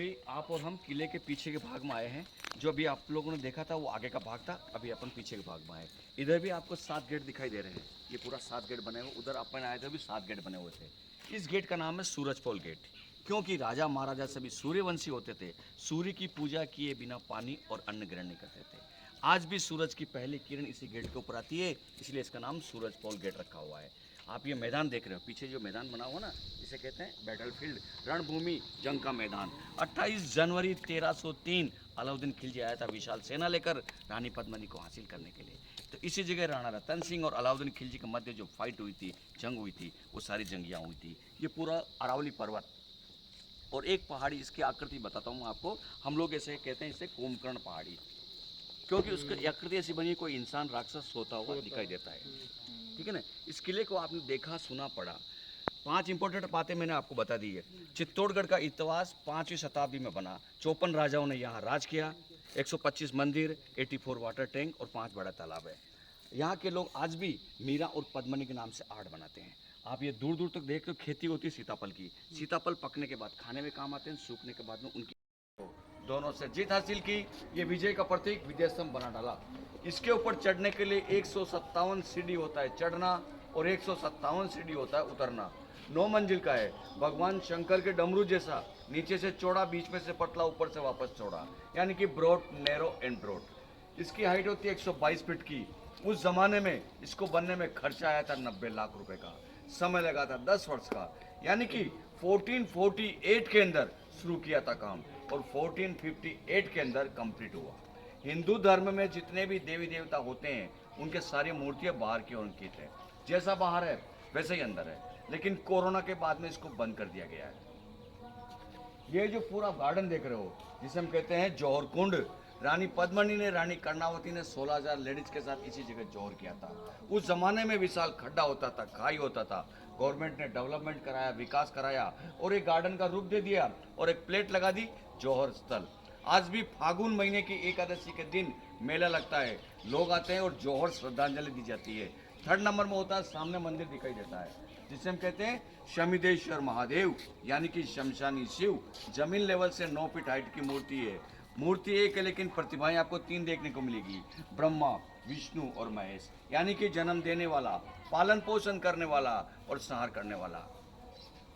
अभी आप और हम किले के पीछे के भाग में आए हैं। जो अभी आप लोगों ने देखा था वो आगे का भाग था, अभी अपन पीछे के भाग में आए। इधर भी आपको 7 गेट दिखाई दे रहे हैं। ये पूरा 7 गेट बने हुए, उधर अपन आए थे भी 7 गेट बने हुए थे। इस गेट का नाम है सूरजपोल गेट, क्योंकि राजा महाराजा सभी सूर्यवंशी होते थे। सूर्य की पूजा किए बिना पानी और अन्न ग्रहण नहीं करते थे। आज भी सूरज की पहली किरण इसी गेट के ऊपर आती है, इसलिए इसका नाम सूरजपोल गेट रखा हुआ है। आप ये मैदान देख रहे हो, पीछे जो मैदान बना हुआ ना, इसे कहते हैं बैटलफील्ड, रणभूमि, जंग का मैदान। 28 जनवरी 1303 अलाउद्दीन खिलजी आया था विशाल सेना लेकर रानी पद्मिनी को हासिल करने के लिए। तो इसी जगह राणा रतन सिंह और अलाउद्दीन खिलजी के मध्य जो फाइट हुई थी, जंग हुई थी, वो सारी जंगियाँ हुई थी। ये पूरा अरावली पर्वत और एक पहाड़ी, इसकी आकृति बताता हूँ मैं आपको। हम लोग ऐसे कहते हैं इसे कुंभकर्ण पहाड़ी, क्योंकि उसकी आकृति ऐसी बनी, कोई इंसान राक्षस सोता हुआ दिखाई देता है। ठीक है ना। इस किले को आपने देखा, सुना, पढ़ा। 5 इंपॉर्टेंट बातें मैंने आपको बता दी है। चित्तौड़गढ़ का इतिहास 5वीं शताब्दी में बना। 54 राजाओं ने यहाँ राज किया। 125 मंदिर, 84 वाटर टैंक और 5 बड़ा तालाब है। यहाँ के लोग आज भी मीरा और पद्मिनी के नाम से आर्ट बनाते हैं। आप ये दूर दूर तक देख तो खेती होती है सीताफल की। सीताफल पकने के बाद खाने में काम आते हैं, सूखने के बाद में उनकी दोनों से जीत हासिल की। ये विजय का प्रतीक विजय स्तंभ बना डाला। इसके ऊपर चढ़ने के लिए 157 सीढ़ी होता है चढ़ना और 157 सीढ़ी होता है उतरना। 9 मंजिल का है। भगवान शंकर के डमरू जैसा, नीचे से चौड़ा, बीच में से पतला, ऊपर से वापस चौड़ा, यानी कि ब्रॉड, नैरो एंड ब्रॉड। इसकी हाइट होती है 122 फीट की। उस जमाने में इसको बनने में खर्चा आया था 90 लाख रुपए का। समय लगा था 10 वर्ष का, यानी कि 1448 के अंदर शुरू किया था काम और 1458 के अंदर कंप्लीट हुआ। हिंदू धर्म में जितने भी देवी देवता होते हैं उनके सारी मूर्तियां बाहर की ओर अंकित है। जैसा बाहर है वैसे ही अंदर है, लेकिन कोरोना के बाद में इसको बंद कर दिया गया है। ये जो पूरा गार्डन देख रहे हो, जिसे हम कहते हैं जौहर कुंड, रानी पद्मिनी ने, रानी कर्णावती ने 16,000 लेडीज के साथ इसी जगह जौहर किया था। उस जमाने में विशाल खड्डा होता था, खाई होता था। गवर्नमेंट ने डेवलपमेंट कराया, विकास कराया और एक गार्डन का रूप दे दिया और एक प्लेट लगा दी, जौहर स्थल। आज भी फागुन महीने की एकादशी के दिन मेला लगता है, लोग आते हैं और जौहर श्रद्धांजलि दी जाती है। 3rd नंबर में होता है, सामने मंदिर दिखाई देता है, जिसे हम कहते हैं शमिदेश्वर महादेव, यानी कि शमशानी शिव। जमीन लेवल से 9 फीट हाइट की मूर्ति है। मूर्ति एक है, लेकिन प्रतिभाएं आपको 3 देखने को मिलेगी, ब्रह्मा, विष्णु और महेश, यानी कि जन्म देने वाला, पालन पोषण करने वाला और संहार करने वाला।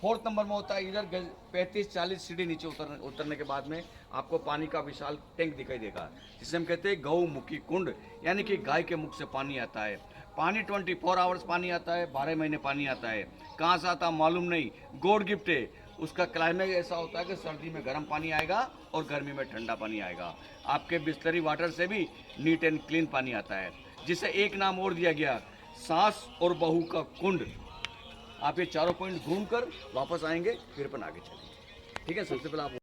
4th नंबर में होता है, इधर 35-40 सीढ़ी नीचे उतरने के बाद में आपको पानी का विशाल टैंक दिखाई देगा, जिसे हम कहते हैं गौमुखी कुंड, यानी कि गाय के मुख से पानी आता है। पानी 24 आवर्स पानी आता है, 12 महीने पानी आता है। कहाँ से आता मालूम नहीं, गॉड गिफ्ट है। उसका क्लाइमेट ऐसा होता है कि सर्दी में गर्म पानी आएगा और गर्मी में ठंडा पानी आएगा। आपके बिस्लरी वाटर से भी नीट एंड क्लीन पानी आता है, जिसे एक नाम और दिया गया, सास और बहू का कुंड। आप ये चारों पॉइंट घूमकर वापस आएंगे, फिर अपन आगे चलेंगे। ठीक है, सबसे पहले आप